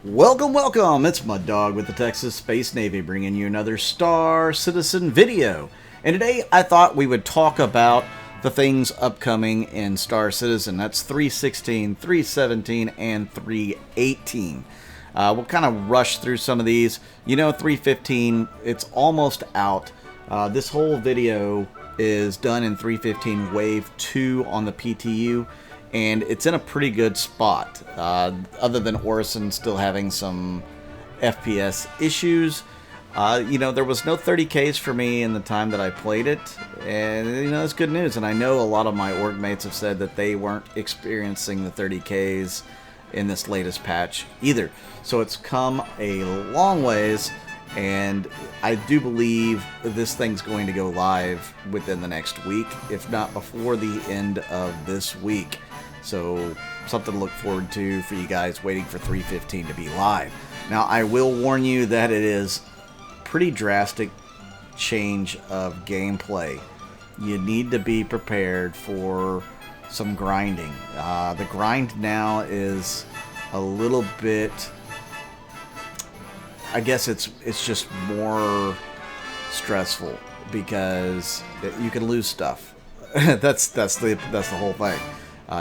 Welcome, welcome! It's Mud Dog with the Texas Space Navy bringing you another Star Citizen video. And today I thought we would talk about the things upcoming in Star Citizen. That's 3.16, 3.17, and 3.18. We'll kind of rush through some of these. You know, 3.15, it's almost out. This whole video is done in 3.15 Wave 2 on the PTU. And it's in a pretty good spot, other than Orison still having some FPS issues. You know, there was no 30Ks for me in the time that I played it, and you know, that's good news. And I know a lot of my org mates have said that they weren't experiencing the 30Ks in this latest patch either. So it's come a long ways, and I do believe this thing's going to go live within the next week, if not before the end of this week. So something to look forward to for you guys waiting for 3.15 to be live. Now I will warn you that it is pretty drastic change of gameplay. You need to be prepared for some grinding. The grind now is a little bit, I guess it's just more stressful because you can lose stuff. that's the whole thing.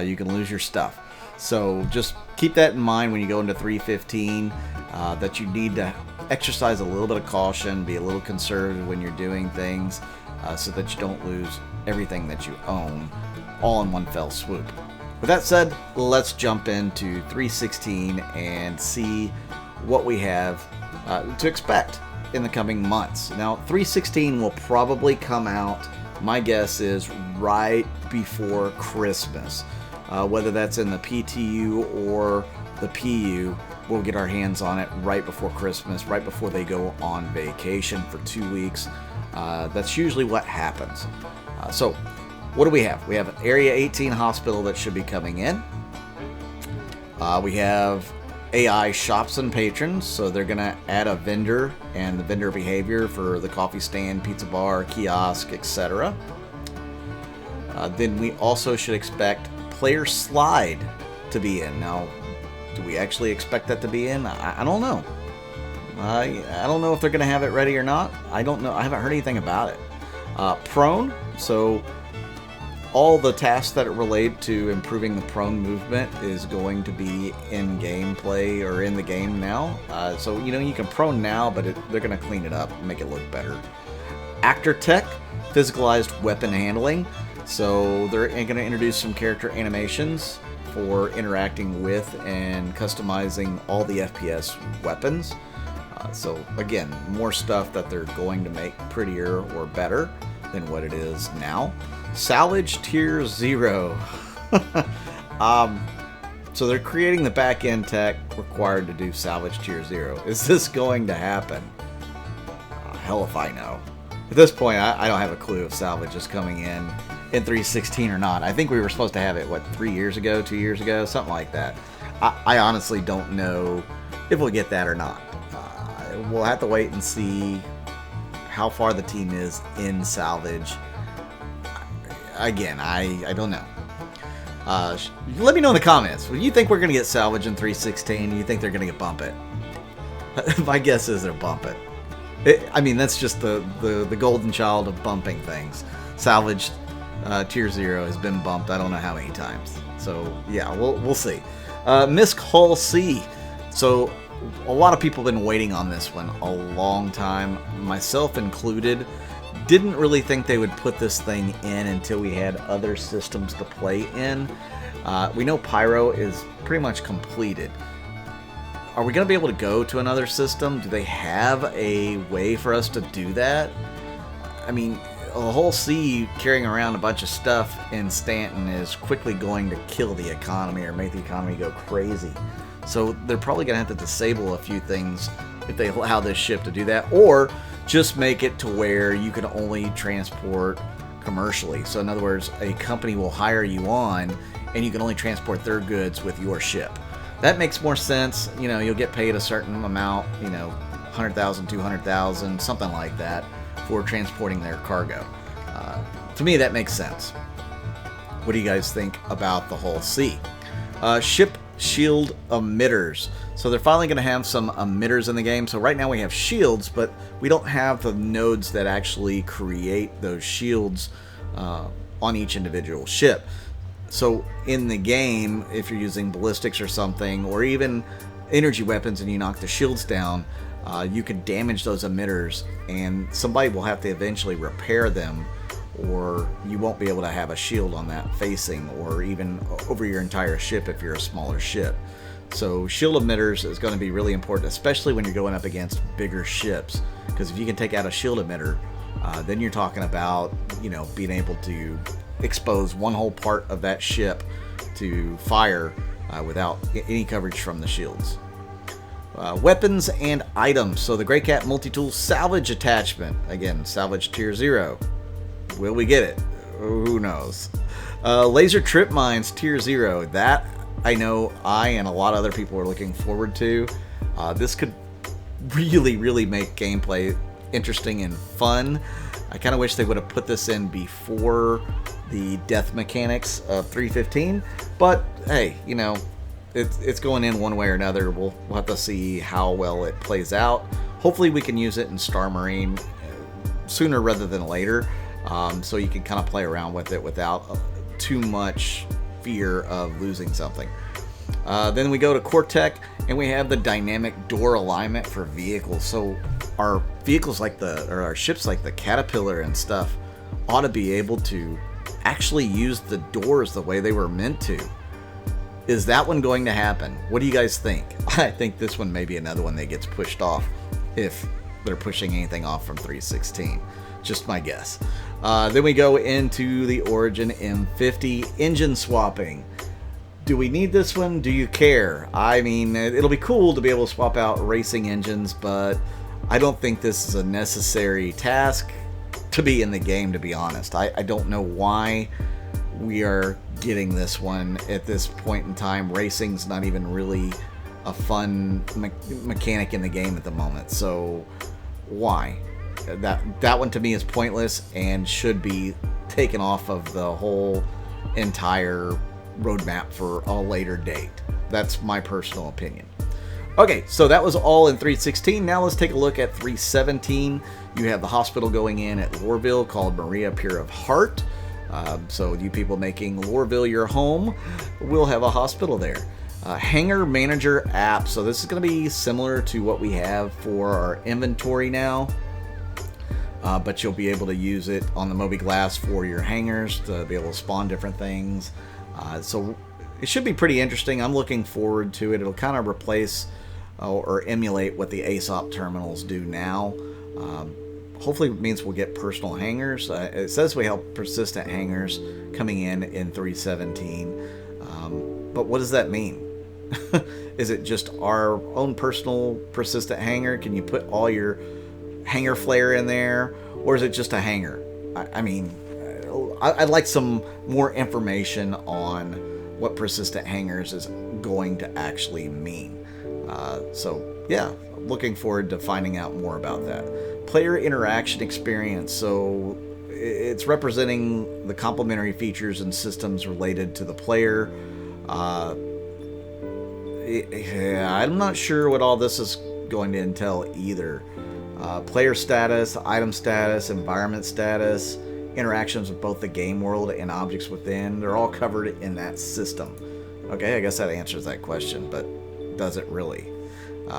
You can lose your stuff. So just keep that in mind when you go into 3.15, that you need to exercise a little bit of caution, be a little conservative when you're doing things, so that you don't lose everything that you own all in one fell swoop. With that said, let's jump into 3.16 and see what we have to expect in the coming months. Now, 3.16 will probably come out, my guess is, right before Christmas. Whether that's in the PTU or the PU, we'll get our hands on it right before Christmas, right before they go on vacation for 2 weeks. That's usually what happens. So, what do we have? We have an Area 18 hospital that should be coming in. We have AI shops and patrons, so they're going to add a vendor and the vendor behavior for the coffee stand, pizza bar, kiosk, etc. Then we also should expect player slide to be in. Now, do we actually expect that to be in? I don't know. I don't know if they're going to have it ready or not. I don't know. I haven't heard anything about it. Prone, so all the tasks that relate to improving the prone movement is going to be in gameplay or in the game now. So, you know, you can prone now, but they're going to clean it up and make it look better. Actor tech, physicalized weapon handling. So they're going to introduce some character animations for interacting with and customizing all the FPS weapons. So again, more stuff that they're going to make prettier or better than what it is now. Salvage Tier 0. So they're creating the back-end tech required to do Salvage Tier 0. Is this going to happen? Hell if I know. At this point, I don't have a clue if Salvage is coming in 3.16 or not. I think we were supposed to have it, what, 3 years ago, 2 years ago, something like that. I honestly don't know if we'll get that or not. We'll have to wait and see how far the team is in Salvage. Again, I don't know. Let me know in the comments. Do you think we're going to get Salvage in 3.16? Do you think they're going to bump it? My guess is they'll bump it. I mean, that's just the golden child of bumping things. Salvage Tier 0 has been bumped I don't know how many times. So, yeah, we'll see. Misk Hull C. So, a lot of people have been waiting on this one a long time, myself included. Didn't really think they would put this thing in until we had other systems to play in. We know Pyro is pretty much completed. Are we going to be able to go to another system? Do they have a way for us to do that? I mean, the whole C carrying around a bunch of stuff in Stanton is quickly going to kill the economy or make the economy go crazy. So they're probably going to have to disable a few things if they allow this ship to do that, or just make it to where you can only transport commercially. So in other words, a company will hire you on and you can only transport their goods with your ship. That makes more sense. You know, you'll get paid a certain amount, you know, 100,000, 200,000, something like that, for transporting their cargo. To me, that makes sense. What do you guys think about the whole C? Ship shield emitters. So they're finally going to have some emitters in the game. So right now we have shields, but we don't have the nodes that actually create those shields on each individual ship. So in the game, if you're using ballistics or something, or even energy weapons, and you knock the shields down, you can damage those emitters, and somebody will have to eventually repair them, or you won't be able to have a shield on that facing, or even over your entire ship if you're a smaller ship. So shield emitters is going to be really important, especially when you're going up against bigger ships, because if you can take out a shield emitter, then you're talking about, you know, being able to expose one whole part of that ship to fire without any coverage from the shields. Weapons and items. So the Grey Cat multi-tool salvage attachment. Again, salvage tier 0. Will we get it? Who knows? Laser trip mines tier 0. That I know I and a lot of other people are looking forward to. This could really make gameplay interesting and fun. I kind of wish they would have put this in before the death mechanics of 3.15, but hey, you know, it's going in one way or another. We'll have to see how well it plays out. Hopefully we can use it in Star Marine sooner rather than later, so you can kind of play around with it without too much fear of losing something. Then we go to Cortec, and we have the dynamic door alignment for vehicles. So our vehicles our ships like the Caterpillar and stuff ought to be able to actually use the doors the way they were meant to. Is that one going to happen? What do you guys think? I think this one may be another one that gets pushed off if they're pushing anything off from 3.16. Just my guess. Then we go into the Origin M50 engine swapping. Do we need this one? Do you care? I mean, it'll be cool to be able to swap out racing engines, but I don't think this is a necessary task to be in the game, to be honest. I don't know why we are getting this one at this point in time. Racing's not even really a fun mechanic in the game at the moment, so why? That one to me is pointless and should be taken off of the whole entire roadmap for a later date. That's my personal opinion. Okay, so that was all in 3.16. Now let's take a look at 3.17. You have the hospital going in at Lorville called Maria Pure of Heart. So you people making Lorville your home will have a hospital there. Hangar Manager app. So this is going to be similar to what we have for our inventory now. But you'll be able to use it on the Moby Glass for your hangars to be able to spawn different things. So it should be pretty interesting. I'm looking forward to it. It'll kind of replace or emulate what the ASOP terminals do now. Hopefully it means we'll get personal hangars. It says we have persistent hangars coming in 3.17. But what does that mean? Is it just our own personal persistent hangar? Can you put all your hangar flare in there? Or is it just a hangar? I mean, I'd like some more information on what persistent hangars is going to actually mean. So yeah, looking forward to finding out more about that. Player interaction experience. So it's representing the complementary features and systems related to the player. I'm not sure what all this is going to entail either. Player status, item status, environment status, interactions with both the game world and objects within, they're all covered in that system. Okay, I guess that answers that question, but does it really?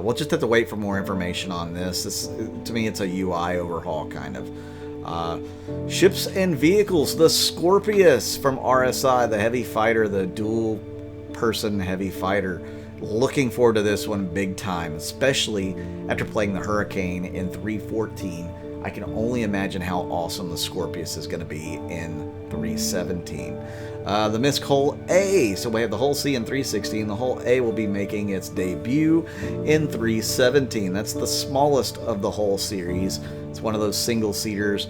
We'll just have to wait for more information on this. To me, it's a UI overhaul, kind of. Ships and vehicles. The Scorpius from RSI, the heavy fighter, the dual-person heavy fighter. Looking forward to this one big time, especially after playing the Hurricane in 3.14. I can only imagine how awesome the Scorpius is going to be in 3.17. The Misc Hull A. So we have the Hull C in 3.16. The Hull A will be making its debut in 3.17. That's the smallest of the Hull series. It's one of those single-seaters.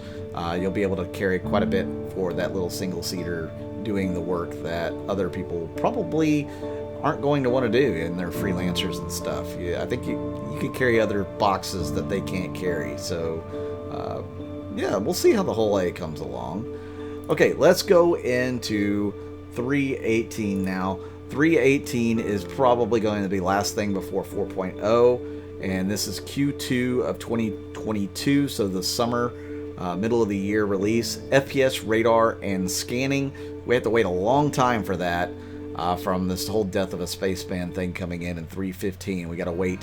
You'll be able to carry quite a bit for that little single-seater, doing the work that other people probably aren't going to want to do in their freelancers and stuff. Yeah, I think you could carry other boxes that they can't carry. So yeah, we'll see how the Hull A comes along. Okay, let's go into 3.18 now. 3.18 is probably going to be last thing before 4.0, and this is Q2 of 2022, so the summer, middle of the year release. FPS, radar, and scanning. We have to wait a long time for that from this whole Death of a Spaceman thing coming in 3.15. We got to wait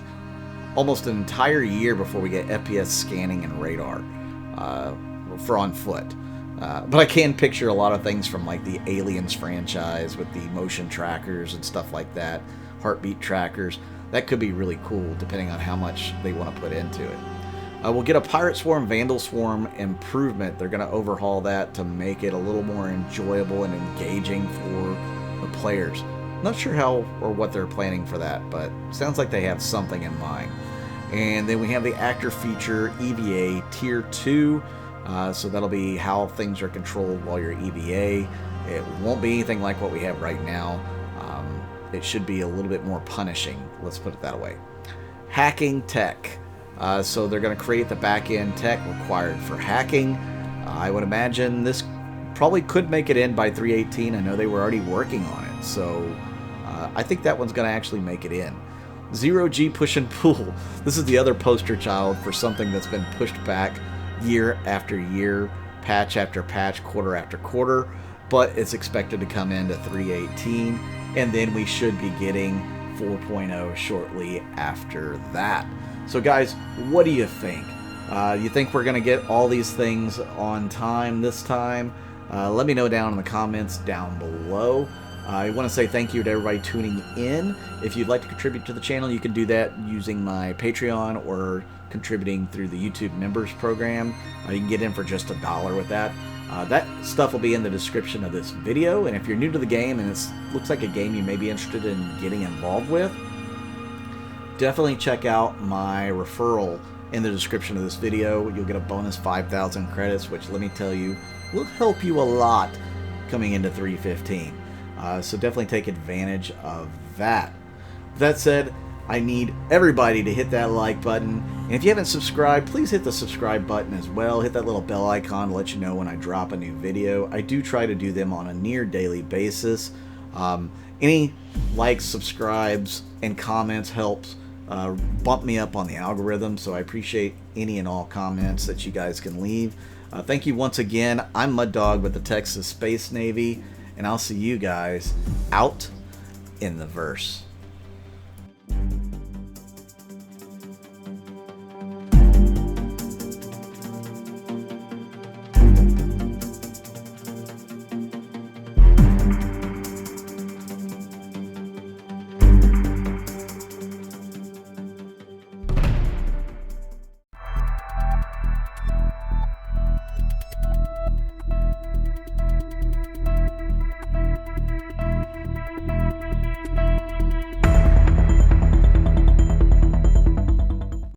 almost an entire year before we get FPS scanning and radar for on foot. But I can picture a lot of things from like the Aliens franchise with the motion trackers and stuff like that, heartbeat trackers. That could be really cool depending on how much they want to put into it. We'll get a Pirate Swarm, Vandal Swarm improvement. They're going to overhaul that to make it a little more enjoyable and engaging for the players. Not sure how or what they're planning for that, but sounds like they have something in mind. And then we have the actor feature EVA Tier 2. So that'll be how things are controlled while you're EVA. It won't be anything like what we have right now. It should be a little bit more punishing, let's put it that way. Hacking tech. So they're going to create the back-end tech required for hacking. I would imagine this probably could make it in by 3.18. I know they were already working on it, so I think that one's going to actually make it in. Zero-G push and pull. This is the other poster child for something that's been pushed back year after year, patch after patch, quarter after quarter, but it's expected to come into 3.18, and then we should be getting 4.0 shortly after that. So guys, what do you think? You think we're going to get all these things on time this time? Let me know down in the comments down below. I want to say thank you to everybody tuning in. If you'd like to contribute to the channel, you can do that using my Patreon or contributing through the YouTube members program. You can get in for just $1 with that. That stuff will be in the description of this video, and if you're new to the game and it looks like a game you may be interested in getting involved with, definitely check out my referral in the description of this video. You'll get a bonus 5,000 credits, which, let me tell you, will help you a lot coming into 3.15. So definitely take advantage of that. With that said, I need everybody to hit that like button. And if you haven't subscribed, please hit the subscribe button as well. Hit that little bell icon to let you know when I drop a new video. I do try to do them on a near daily basis. Any likes, subscribes, and comments helps bump me up on the algorithm, so I appreciate any and all comments that you guys can leave. Thank you once again. I'm Mud Dog with the Texas Space Navy, and I'll see you guys out in the verse.